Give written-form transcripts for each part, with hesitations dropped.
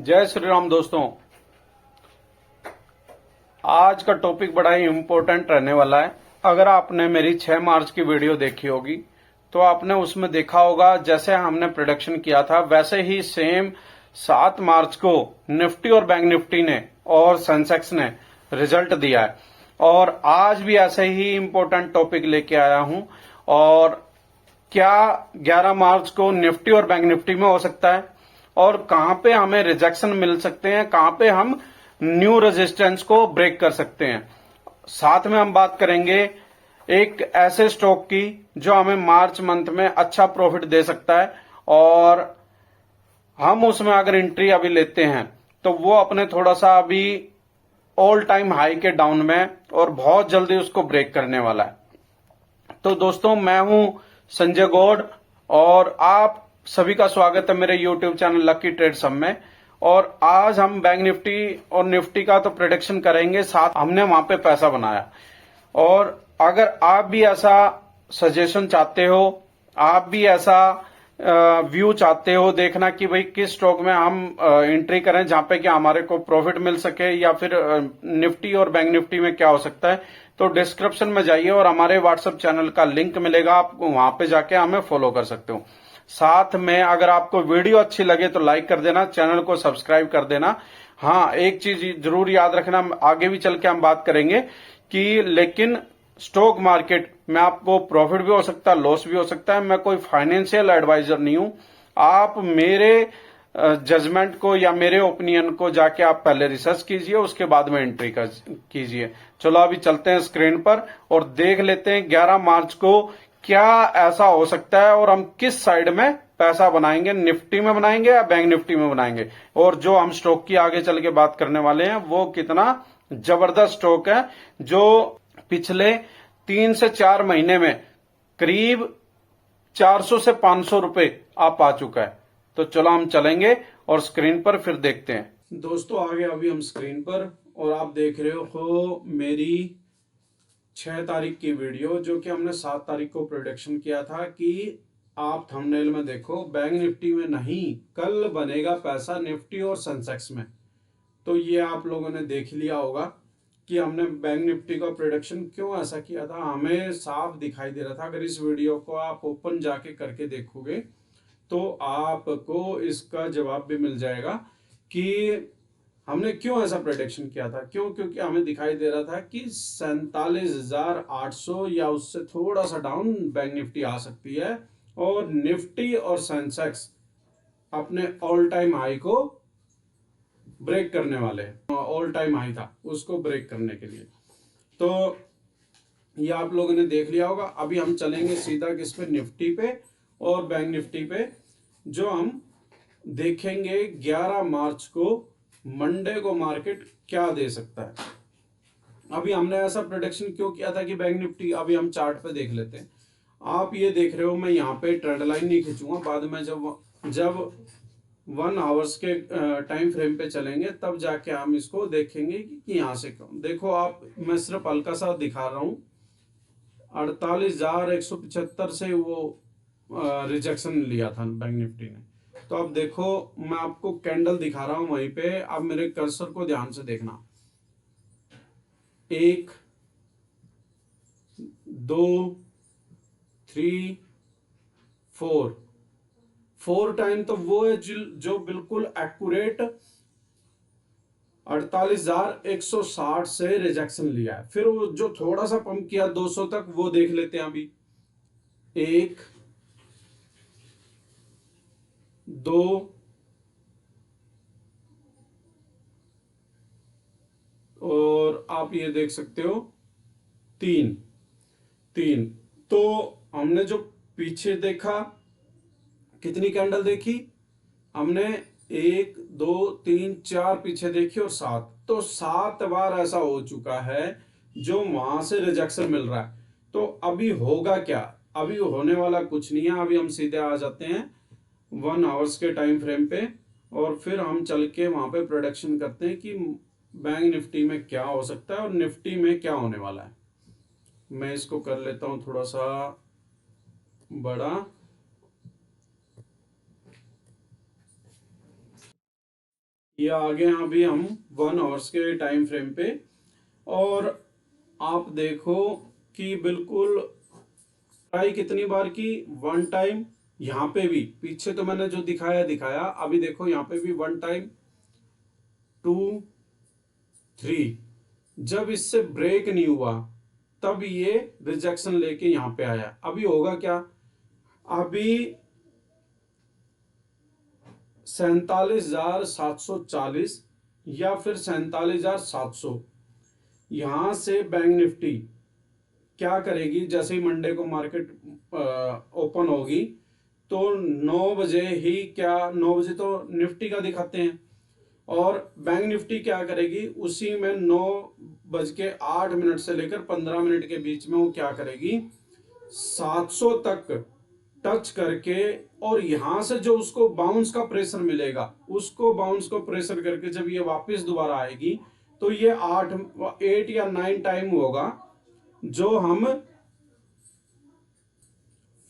जय श्री राम दोस्तों। आज का टॉपिक बड़ा ही इम्पोर्टेंट रहने वाला है। अगर आपने मेरी 6 मार्च की वीडियो देखी होगी तो आपने उसमें देखा होगा जैसे हमने प्रोडिक्शन किया था वैसे ही सेम 7 मार्च को निफ्टी और बैंक निफ्टी ने और सेंसेक्स ने रिजल्ट दिया है। और आज भी ऐसे ही इम्पोर्टेंट टॉपिक लेके आया हूं। और क्या 11 मार्च को निफ्टी और बैंक निफ्टी में हो सकता है और कहां पे हमें रिजेक्शन मिल सकते हैं, कहां पे हम न्यू रेजिस्टेंस को ब्रेक कर सकते हैं। साथ में हम बात करेंगे एक ऐसे स्टॉक की जो हमें मार्च मंथ में अच्छा प्रॉफिट दे सकता है और हम उसमें अगर एंट्री अभी लेते हैं तो वो अपने थोड़ा सा अभी ऑल टाइम हाई के डाउन में और बहुत जल्दी उसको ब्रेक करने वाला है। तो दोस्तों, मैं हूं संजय गौड़ और आप सभी का स्वागत है मेरे YouTube चैनल लकी ट्रेड्स में। और आज हम बैंक निफ्टी और निफ्टी का तो प्रेडिक्शन करेंगे, साथ हमने वहां पे पैसा बनाया। और अगर आप भी ऐसा सजेशन चाहते हो, आप भी ऐसा व्यू चाहते हो देखना कि भाई किस स्टॉक में हम एंट्री करें जहां पे कि हमारे को प्रॉफिट मिल सके, या फिर निफ्टी और बैंक निफ्टी में क्या हो सकता है, तो डिस्क्रिप्शन में जाइए और हमारे व्हाट्सएप चैनल का लिंक मिलेगा, आप वहां पे जाके हमें फॉलो कर सकते हो। साथ में अगर आपको वीडियो अच्छी लगे तो लाइक कर देना, चैनल को सब्सक्राइब कर देना। हाँ, एक चीज जरूर याद रखना, आगे भी चल के हम बात करेंगे कि लेकिन स्टॉक मार्केट में आपको प्रॉफिट भी हो सकता है, लॉस भी हो सकता है। मैं कोई फाइनेंशियल एडवाइजर नहीं हूं। आप मेरे जजमेंट को या मेरे ओपिनियन को जाके आप पहले रिसर्च कीजिए, उसके बाद में एंट्री कीजिए। चलो अभी चलते हैं स्क्रीन पर और देख लेते हैं 11 मार्च को क्या ऐसा हो सकता है और हम किस साइड में पैसा बनाएंगे, निफ्टी में बनाएंगे या बैंक निफ्टी में बनाएंगे। और जो हम स्टॉक की आगे चल के बात करने वाले हैं वो कितना जबरदस्त स्टॉक है जो पिछले 3 से 4 महीने में करीब 400 से 500 रुपए आ पा चुका है। तो चलो हम चलेंगे और स्क्रीन पर फिर देखते हैं। दोस्तों, आ गए अभी हम स्क्रीन पर और आप देख रहे हो मेरी 6 तारीख की वीडियो, जो कि हमने 7 तारीख को प्रोडिक्शन किया था कि आप थंबनेल में देखो, बैंक निफ्टी में नहीं, कल बनेगा पैसा निफ्टी और सेंसेक्स में। तो ये आप लोगों ने देख लिया होगा कि हमने बैंक निफ्टी का प्रोडिक्शन क्यों ऐसा किया था। हमें साफ दिखाई दे रहा था, अगर इस वीडियो को आप ओपन जाके करके देखोगे तो आपको इसका जवाब भी मिल जाएगा कि हमने क्यों ऐसा प्रेडिक्शन किया था। क्यों? क्योंकि हमें दिखाई दे रहा था कि 47,800 या उससे थोड़ा सा डाउन बैंक निफ्टी आ सकती है और निफ्टी और सेंसेक्स अपने ऑल टाइम हाई को ब्रेक करने वाले हैं। ऑल टाइम हाई था, उसको ब्रेक करने के लिए। तो ये आप लोगों ने देख लिया होगा। अभी हम चलेंगे सीधा किस पे, निफ्टी पे और बैंक निफ्टी पे, जो हम देखेंगे 11 मार्च को मंडे को मार्केट क्या दे सकता है। अभी हमने ऐसा प्रोडिक्शन क्यों किया था कि बैंक निफ्टी, अभी हम चार्ट पे देख लेते हैं। आप ये देख रहे हो, मैं यहाँ पे ट्रेंड लाइन नहीं खींचूंगा, बाद में जब 1 आवर्स के टाइम फ्रेम पे चलेंगे तब जाके हम इसको देखेंगे कि यहाँ से क्यों। देखो आप, मैं सिर्फ हल्का सा दिखा रहा हूँ, 48,175 से वो रिजेक्शन लिया था बैंक निफ्टी ने। तो अब देखो, मैं आपको कैंडल दिखा रहा हूं वहीं पे, अब मेरे कर्सर को ध्यान से देखना। 1 2 3 4 टाइम तो वो है जो बिल्कुल एक्यूरेट 48,160 से रिजेक्शन लिया है। फिर वो जो थोड़ा सा पंप किया 200 तक, वो देख लेते हैं अभी। 1 2 और आप ये देख सकते हो 3 तो हमने जो पीछे देखा, कितनी कैंडल देखी हमने, 1 2 3 4 पीछे देखी और 7, तो 7 बार ऐसा हो चुका है जो वहां से रिजेक्शन मिल रहा है। तो अभी होगा क्या? अभी होने वाला कुछ नहीं है। अभी हम सीधे आ जाते हैं 1 आवर्स के टाइम फ्रेम पे और फिर हम चल के वहां पे प्रोडिक्शन करते हैं कि बैंक निफ्टी में क्या हो सकता है और निफ्टी में क्या होने वाला है। मैं इसको कर लेता हूं थोड़ा सा बड़ा। ये आगे हैं अभी हम 1 आवर्स के टाइम फ्रेम पे। और आप देखो कि बिल्कुल ट्राई कितनी बार की, 1 टाइम। यहाँ पे भी पीछे तो मैंने जो दिखाया दिखाया, अभी देखो यहाँ पे भी 1 टाइम, 2, 3। जब इससे ब्रेक नहीं हुआ तब ये रिजेक्शन लेके यहाँ पे आया। अभी होगा क्या, अभी 47,740 या फिर 47,700, यहां से बैंक निफ्टी क्या करेगी, जैसे ही मंडे को मार्केट ओपन होगी तो 9 बजे ही, क्या 9 बजे तो निफ्टी का दिखाते हैं, और बैंक निफ्टी क्या करेगी उसी में 9:08 से लेकर 15 मिनट के बीच में वो क्या करेगी, 700 तक टच करके, और यहां से जो उसको बाउंस का प्रेशर मिलेगा, उसको बाउंस को प्रेशर करके जब ये वापस दोबारा आएगी तो ये 8 या 9 टाइम होगा, जो हम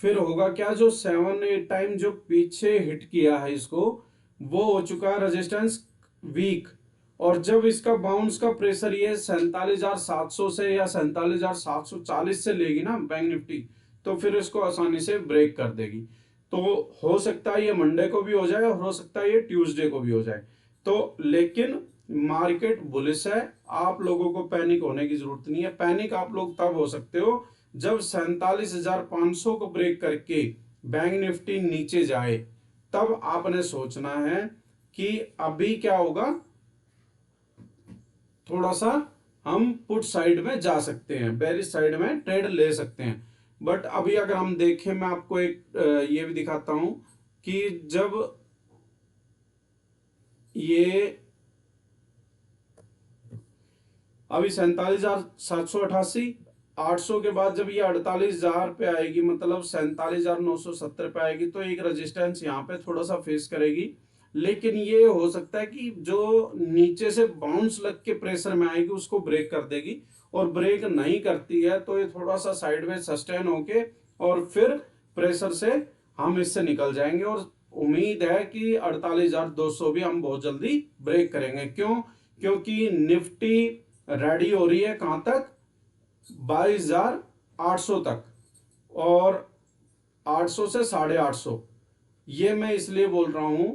फिर होगा क्या, जो 7-8 टाइम जो पीछे हिट किया है इसको, वो हो चुका है रेजिस्टेंस वीक। और जब इसका बाउंस का प्रेशर ये 47,700 से या 47,740 से लेगी ना बैंक निफ्टी, तो फिर इसको आसानी से ब्रेक कर देगी। तो हो सकता है ये मंडे को भी हो जाए और हो सकता है ये ट्यूसडे को भी हो जाए। तो लेकिन मार्केट बुलिश है, आप लोगों को पैनिक होने की जरूरत नहीं है। पैनिक आप लोग तब हो सकते हो जब 47,500 को ब्रेक करके बैंक निफ्टी नीचे जाए, तब आपने सोचना है कि अभी क्या होगा, थोड़ा सा हम पुट साइड में जा सकते हैं, बेरिश साइड में ट्रेड ले सकते हैं। बट अभी अगर हम देखें, मैं आपको एक ये भी दिखाता हूं कि जब ये अभी 47,788, 800 के बाद जब ये 48,000 पे आएगी, मतलब 47,970 पे आएगी, तो एक रेजिस्टेंस यहाँ पे थोड़ा सा फेस करेगी। लेकिन ये हो सकता है कि जो नीचे से बाउंस लग के प्रेशर में आएगी उसको ब्रेक कर देगी, और ब्रेक नहीं करती है तो ये थोड़ा सा साइड में सस्टेन होके और फिर प्रेशर से हम इससे निकल जाएंगे। और उम्मीद है कि 48,200 भी हम बहुत जल्दी ब्रेक करेंगे। क्यों? क्योंकि निफ्टी रेडी हो रही है कहां तक, 22,800 तक, और 800 से 850। ये मैं इसलिए बोल रहा हूं,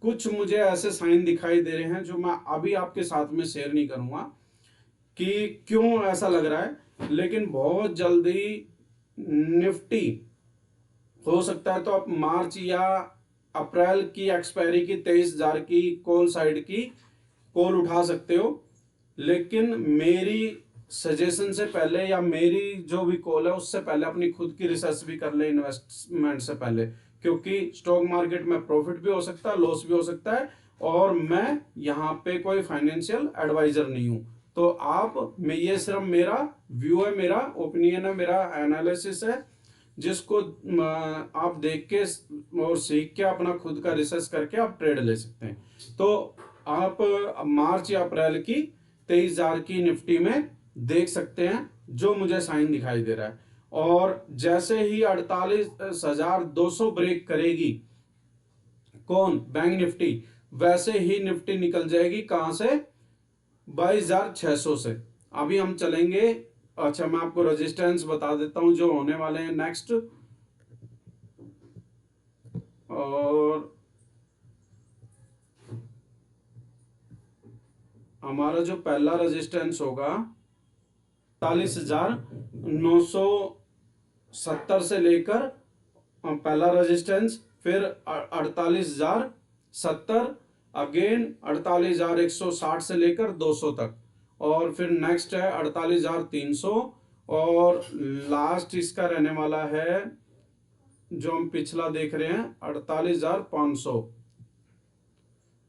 कुछ मुझे ऐसे साइन दिखाई दे रहे हैं जो मैं अभी आपके साथ में शेयर नहीं करूंगा कि क्यों ऐसा लग रहा है, लेकिन बहुत जल्दी निफ्टी हो सकता है तो आप मार्च या अप्रैल की एक्सपायरी की 23,000 की कॉल साइड की कॉल उठा सकते हो। लेकिन मेरी सजेशन से पहले या मेरी जो भी कॉल है उससे पहले अपनी खुद की रिसर्च भी कर ले इन्वेस्टमेंट से पहले, क्योंकि स्टॉक मार्केट में प्रॉफिट भी हो सकता है, लॉस भी हो सकता है, और मैं यहाँ पे कोई फाइनेंशियल एडवाइजर नहीं हूँ। तो आप, मैं ये सिर्फ मेरा व्यू है, मेरा ओपिनियन है, मेरा एनालिसिस है, जिसको आप देख के और सीख के अपना खुद का रिसर्च करके आप ट्रेड ले सकते हैं। तो आप मार्च या अप्रैल की 23,000 की निफ्टी में देख सकते हैं जो मुझे साइन दिखाई दे रहा है। और जैसे ही 48,200 ब्रेक करेगी कौन, बैंक निफ्टी, वैसे ही निफ्टी निकल जाएगी कहां से, 22,600 से। अभी हम चलेंगे, अच्छा मैं आपको रेजिस्टेंस बता देता हूं जो होने वाले हैं नेक्स्ट। और हमारा जो पहला रेजिस्टेंस होगा 48,970 से लेकर पहला रेजिस्टेंस, फिर 48,070, अगेन 48,160 से लेकर 200 तक, और फिर नेक्स्ट है 48,300, और लास्ट इसका रहने वाला है जो हम पिछला देख रहे हैं 48,500।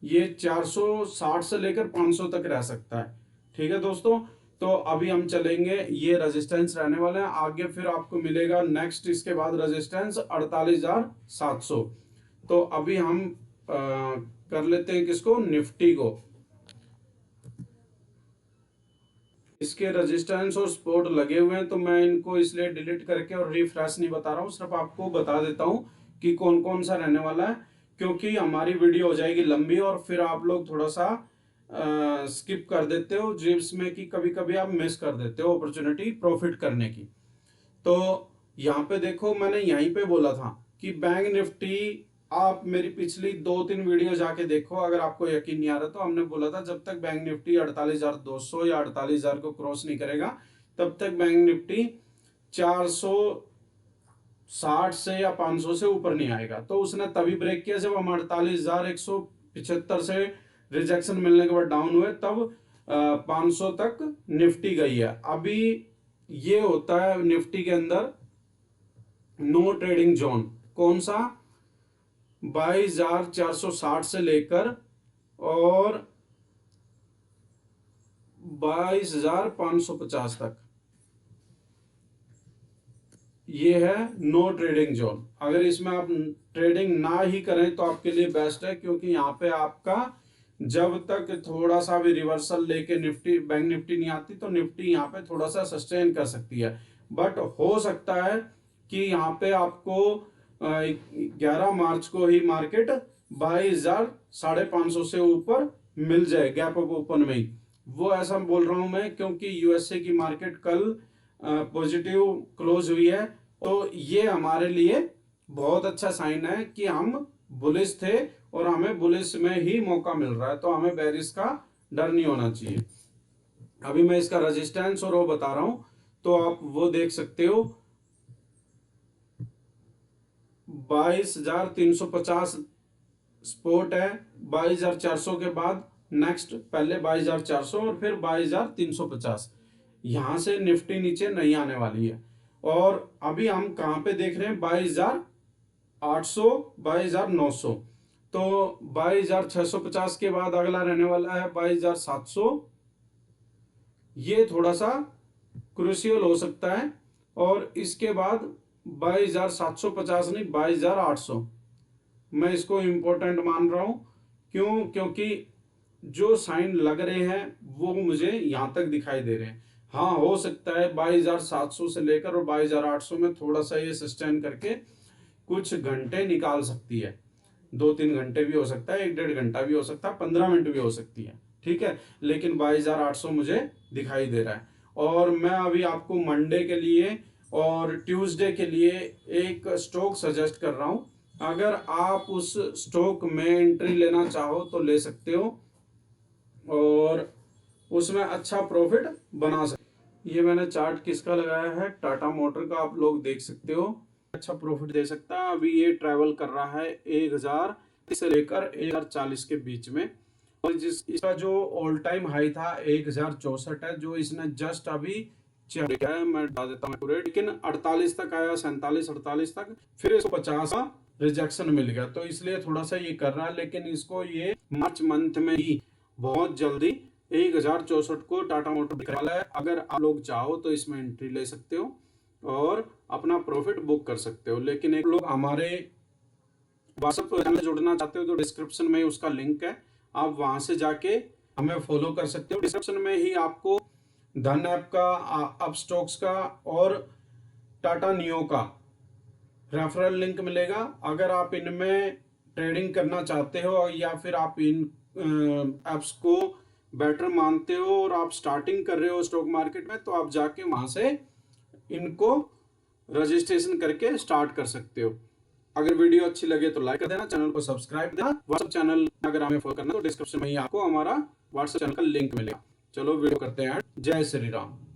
ये 460 से लेकर 500 तक रह सकता है। ठीक है दोस्तों, तो अभी हम चलेंगे, ये रेजिस्टेंस रहने वाले हैं आगे, फिर आपको मिलेगा नेक्स्ट इसके बाद रेजिस्टेंस 48,700। तो अभी हम कर लेते हैं किसको, निफ्टी को। इसके रेजिस्टेंस और सपोर्ट लगे हुए हैं, तो मैं इनको इसलिए डिलीट करके और रिफ्रेश नहीं बता रहा हूं, सिर्फ आपको बता देता हूं कि कौन कौन सा रहने वाला है। क्योंकि हमारी वीडियो हो जाएगी लंबी और फिर आप लोग थोड़ा सा स्किप कर देते हो, जिसमें कि कभी कभी आप मिस कर देते हो अपॉर्चुनिटी प्रॉफिट करने की। तो यहाँ पे देखो, मैंने यहीं पे बोला था कि बैंक निफ्टी, आप मेरी पिछली 2-3 वीडियो जाके देखो, अगर आपको यकीन नहीं आ रहा तो हमने बोला था जब तक बैंक निफ्टी 48,200 या 48,000 को क्रॉस नहीं करेगा तब तक बैंक निफ्टी 460 से या 500 से ऊपर नहीं आएगा। तो उसने तभी ब्रेक किया जब हम 48,175 से रिजेक्शन मिलने के बाद डाउन हुए, तब 500 तक निफ्टी गई है। अभी ये होता है निफ्टी के अंदर नो ट्रेडिंग जोन, कौन सा? 22,460 से लेकर और 22,550 तक, ये है नो ट्रेडिंग जोन। अगर इसमें आप ट्रेडिंग ना ही करें तो आपके लिए बेस्ट है, क्योंकि यहाँ पे आपका जब तक थोड़ा सा भी रिवर्सल लेके निफ्टी, बैंक निफ्टी नहीं आती तो निफ्टी यहाँ पे थोड़ा सा सस्टेन कर सकती है। बट हो सकता है कि यहाँ पे आपको 11 मार्च को ही मार्केट 22,550 से ऊपर मिल जाए गैप अप ओपन में ही। वो ऐसा बोल रहा हूं मैं क्योंकि यूएसए की मार्केट कल पॉजिटिव क्लोज हुई है, तो ये हमारे लिए बहुत अच्छा साइन है कि हम बुलिश थे और हमें बुलिश में ही मौका मिल रहा है, तो हमें बेरिश का डर नहीं होना चाहिए। अभी मैं इसका रेजिस्टेंस और वो बता रहा हूं, तो आप वो देख सकते हो। 22,350 स्पोर्ट है, 22,400 के बाद नेक्स्ट पहले 22,400 और फिर 22,350। यहां से निफ्टी नीचे नहीं आने वाली है। और अभी हम कहां पे देख रहे हैं? 22,800, 22,900। तो 22,650 के बाद अगला रहने वाला है 22,700। ये थोड़ा सा क्रूशियल हो सकता है। और इसके बाद 22,750 नहीं, 22,800 मैं इसको इंपॉर्टेंट मान रहा हूं। क्यों? क्योंकि जो साइन लग रहे हैं वो मुझे यहां तक दिखाई दे रहे हैं। हाँ, हो सकता है 22,700 से लेकर और 22,800 में थोड़ा सा ये सस्टेन करके कुछ घंटे निकाल सकती है। 2-3 घंटे भी हो सकता है, 1-1.5 घंटा भी हो सकता है, 15 मिनट भी हो सकती है, ठीक है। लेकिन 22,800 मुझे दिखाई दे रहा है। और मैं अभी आपको मंडे के लिए और ट्यूसडे के लिए एक स्टॉक सजेस्ट कर रहा हूं। अगर आप उस स्टॉक में एंट्री लेना चाहो तो ले सकते हो और उसमें अच्छा प्रॉफिट बना सकते हो। ये मैंने चार्ट किसका लगाया है? टाटा मोटर का, आप लोग देख सकते हो। अच्छा प्रॉफिट दे सकता है। अभी ये ट्रैवल कर रहा है 1,000 से लेकर 1,040 के बीच में। और इसका जो ऑल टाइम हाई था 1,064 है, जो इसने जस्ट अभी क्या है, मैं बता देता हूँ पूरे। लेकिन 48 तक आया, 47-48 तक, फिर इसको 50 का रिजेक्शन मिल गया, तो इसलिए थोड़ा सा ये कर रहा है। लेकिन इसको ये मार्च मंथ में ही बहुत जल्दी 1,064 को टाटा मोटर दिखने वाला है। अगर आप लोग चाहो तो इसमें एंट्री ले सकते हो और अपना प्रॉफिट बुक कर सकते हो। लेकिन एक लोग हमारे व्हाट्सएप चैनल जुड़ना चाहते हो तो डिस्क्रिप्शन में उसका लिंक है, आप वहां से जाके हमें फॉलो कर सकते हो। डिस्क्रिप्शन में ही आपको धन ऐप का, अप स्टॉक्स का और टाटा नियो का रेफरल लिंक मिलेगा। अगर आप इनमें ट्रेडिंग करना चाहते हो या फिर आप इन एप्स को बेटर मानते हो और आप स्टार्टिंग कर रहे हो स्टॉक मार्केट में, तो आप जाके वहां से इनको रजिस्ट्रेशन करके स्टार्ट कर सकते हो। अगर वीडियो अच्छी लगे तो लाइक कर देना, चैनल को सब्सक्राइब देना। व्हाट्सएप चैनल अगर हमें फॉलो करना तो डिस्क्रिप्शन में ही आपको हमारा व्हाट्सएप चैनल का लिंक मिलेगा। चलो वीडियो करते हैं। जय श्री राम।